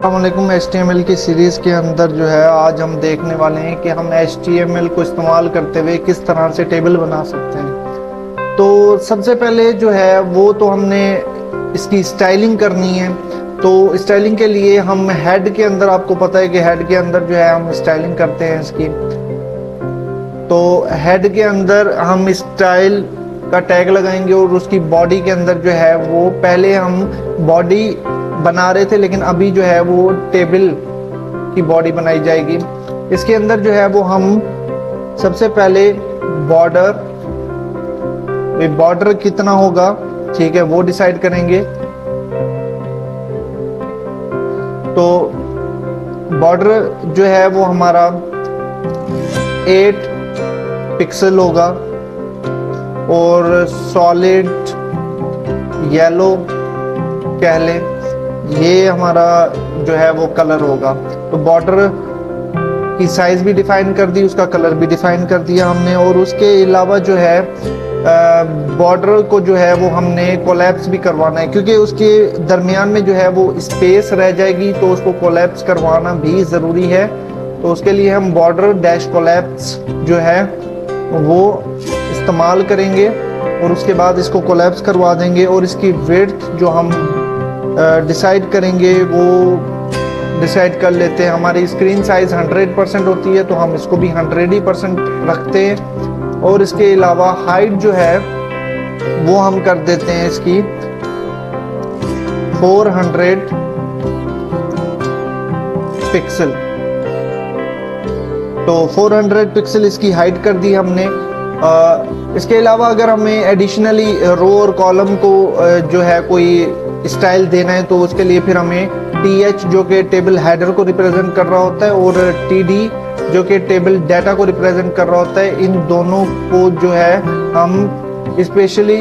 अस्सलामुअलैकुम। HTML की series के अंदर जो है आज हम देखने वाले हैं कि हम HTML को इस्तेमाल करते हुए किस तरह से टेबल बना सकते हैं। तो सबसे पहले जो है वो तो हमने इसकी स्टाइलिंग करनी है। तो स्टाइलिंग के लिए हम हेड के अंदर, आपको पता है कि हेड के अंदर जो है हम स्टाइलिंग करते हैं इसकी। तो हेड के अंदर हम स्टाइल का टैग लगाएंगे और उसकी बॉडी के अंदर जो है वो पहले हम बॉडी बना रहे थे, लेकिन अभी जो है वो टेबल की बॉडी बनाई जाएगी। इसके अंदर जो है वो हम सबसे पहले बॉर्डर कितना होगा, ठीक है, वो डिसाइड करेंगे। तो बॉर्डर जो है वो हमारा 8 पिक्सल होगा और सॉलिड येलो कह लें, ये हमारा जो है वो कलर होगा। तो बॉर्डर की साइज भी डिफाइन कर दी, उसका कलर भी डिफाइन कर दिया हमने। और उसके अलावा जो है बॉर्डर को जो है वो हमने कोलैप्स भी करवाना है, क्योंकि उसके दरमियान में जो है वो स्पेस रह जाएगी, तो उसको कोलैप्स करवाना भी ज़रूरी है। तो उसके लिए हम बॉर्डर डैश कोलैप्स जो है वो इस्तेमाल करेंगे और उसके बाद इसको कोलैप्स करवा देंगे। और इसकी विड्थ जो हम डिसाइड करेंगे वो डिसाइड कर लेते हैं। हमारी स्क्रीन साइज 100% होती है, तो हम इसको भी 100% रखते हैं। और इसके अलावा हाइट जो है वो हम कर देते हैं इसकी 400 पिक्सल। तो 400 पिक्सल इसकी हाइट कर दी हमने। इसके अलावा अगर हमें एडिशनली रो और कॉलम को जो है कोई स्टाइल देना है, तो उसके लिए फिर हमें TH जो कि टेबल हेडर को रिप्रेजेंट कर रहा होता है और TD जो कि टेबल डाटा को रिप्रेजेंट कर रहा होता है, इन दोनों को जो है हम स्पेशली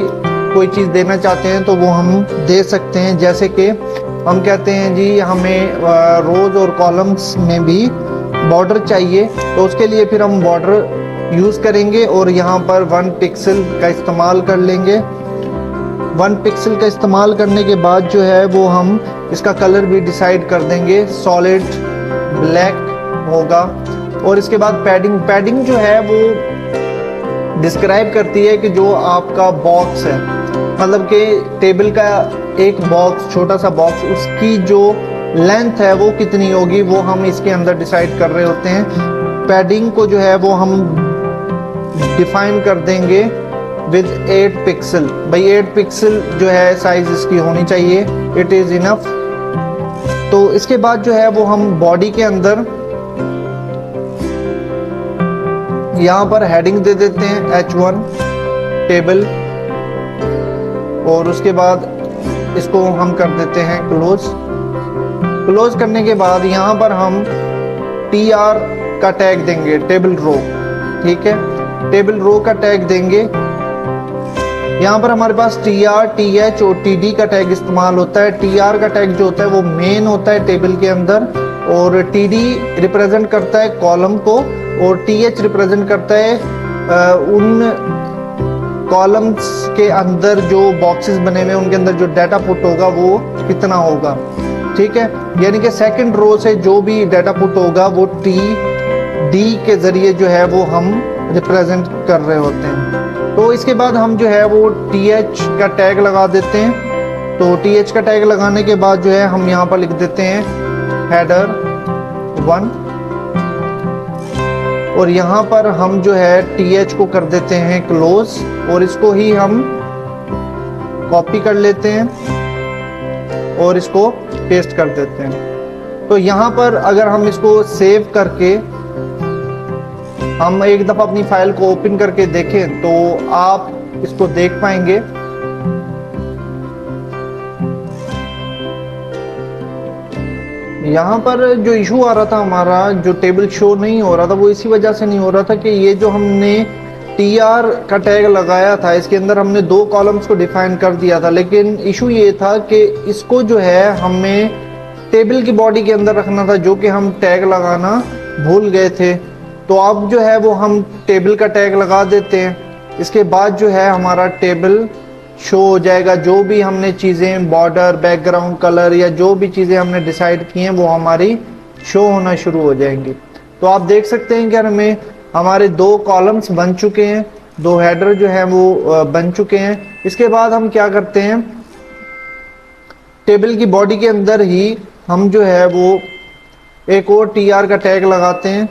कोई चीज़ देना चाहते हैं तो वो हम दे सकते हैं। जैसे कि हम कहते हैं जी हमें रोज और कॉलम्स में भी बॉर्डर चाहिए, तो उसके लिए फिर हम बॉर्डर यूज़ करेंगे और यहाँ पर 1 पिक्सल का इस्तेमाल कर लेंगे। 1 पिक्सल का इस्तेमाल करने के बाद जो है वो हम इसका कलर भी डिसाइड कर देंगे, सॉलिड ब्लैक होगा। और इसके बाद पैडिंग जो है वो डिस्क्राइब करती है कि जो आपका बॉक्स है, मतलब कि टेबल का एक बॉक्स, छोटा सा बॉक्स, उसकी जो लेंथ है वो कितनी होगी, वो हम इसके अंदर डिसाइड कर रहे होते हैं। पैडिंग को जो है वो हम डिफाइन कर देंगे विद 8 पिक्सल। भाई 8 पिक्सल जो है साइज इसकी होनी चाहिए, इट इज इनफ। तो इसके बाद जो है वो हम बॉडी के अंदर यहाँ पर हेडिंग दे देते हैं H1 टेबल, और उसके बाद इसको हम कर देते हैं क्लोज करने के बाद यहाँ पर हम TR का टैग देंगे, टेबल रो, ठीक है, टेबल रो का टैग देंगे। यहाँ पर हमारे पास TR, TH और TD का टैग इस्तेमाल होता है। TR का टैग जो होता है वो मेन होता है टेबल के अंदर, और TD रिप्रेजेंट करता है कॉलम को, और TH रिप्रेजेंट करता है उन कॉलम्स के अंदर जो बॉक्सेस बने हुए हैं उनके अंदर जो डाटा पुट होगा वो कितना होगा, ठीक है। यानी कि सेकंड रो से जो भी डाटा पुट होगा वो TD के जरिए जो है वो हम रिप्रेजेंट कर रहे होते हैं। तो इसके बाद हम जो है वो TH का टैग लगा देते हैं। तो TH का टैग लगाने के बाद जो है हम यहाँ पर लिख देते हैं हेडर 1, और यहाँ पर हम जो है TH को कर देते हैं क्लोज, और इसको ही हम कॉपी कर लेते हैं और इसको पेस्ट कर देते हैं। तो यहाँ पर अगर हम इसको सेव करके हम एक दफा अपनी फाइल को ओपन करके देखें तो आप इसको देख पाएंगे। यहाँ पर जो इशू आ रहा था, हमारा जो टेबल शो नहीं हो रहा था, वो इसी वजह से नहीं हो रहा था कि ये जो हमने TR का टैग लगाया था इसके अंदर हमने 2 कॉलम्स को डिफाइन कर दिया था, लेकिन इशू ये था कि इसको जो है हमें टेबल की बॉडी के अंदर रखना था, जो कि हम टैग लगाना भूल गए थे। तो अब जो है वो हम टेबल का टैग लगा देते हैं। इसके बाद जो है हमारा टेबल शो हो जाएगा। जो भी हमने चीज़ें बॉर्डर, बैकग्राउंड, कलर या जो भी चीज़ें हमने डिसाइड की हैं वो हमारी शो होना शुरू हो जाएंगी। तो आप देख सकते हैं कि हमें हमारे 2 कॉलम्स बन चुके हैं, 2 हेडर जो है वो बन चुके हैं। इसके बाद हम क्या करते हैं, टेबल की बॉडी के अंदर ही हम जो है वो एक और TR का टैग लगाते हैं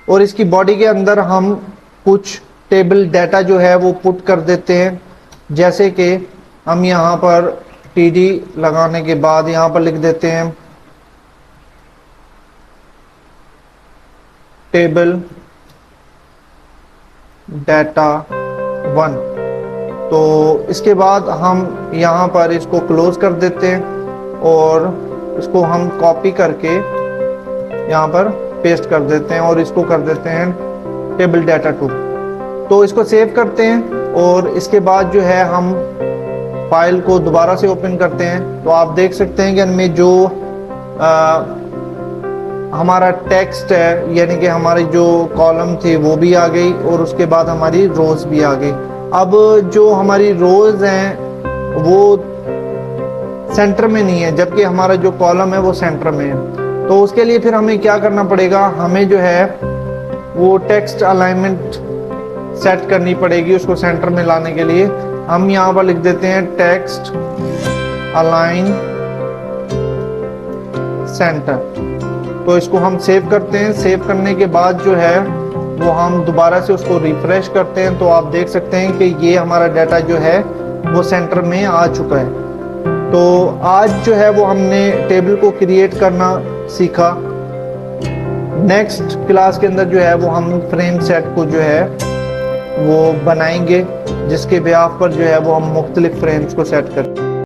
और इसकी बॉडी के अंदर हम कुछ टेबल डाटा जो है वो पुट कर देते हैं। जैसे कि हम यहाँ पर TD लगाने के बाद यहाँ पर लिख देते हैं टेबल डाटा 1। तो इसके बाद हम यहाँ पर इसको क्लोज कर देते हैं और इसको हम कॉपी करके यहाँ पर पेस्ट कर देते हैं और इसको कर देते हैं टेबल डाटा 2। तो इसको सेव करते हैं और इसके बाद जो है हम फाइल को दोबारा से ओपन करते हैं। तो आप देख सकते हैं कि इनमें जो हमारा टेक्स्ट है, यानी कि हमारी जो कॉलम थी वो भी आ गई और उसके बाद हमारी रोज भी आ गई। अब जो हमारी रोज हैं वो सेंटर में नहीं है, जबकि हमारा जो कॉलम है वो सेंटर में है। तो उसके लिए फिर हमें क्या करना पड़ेगा, हमें जो है वो टेक्स्ट अलाइनमेंट सेट करनी पड़ेगी उसको सेंटर में लाने के लिए। हम यहाँ पर लिख देते हैं टेक्स्ट अलाइन सेंटर। तो इसको हम सेव करते हैं। सेव करने के बाद जो है वो हम दोबारा से उसको रिफ्रेश करते हैं। तो आप देख सकते हैं कि ये हमारा डाटा जो है वो सेंटर में आ चुका है। तो आज जो है वो हमने टेबल को क्रिएट करना सीखा। नेक्स्ट क्लास के अंदर जो है वो हम फ्रेम सेट को जो है वो बनाएंगे, जिसके ब्याह पर जो है वो हम मुख्तलिफ फ्रेम्स को सेट करें।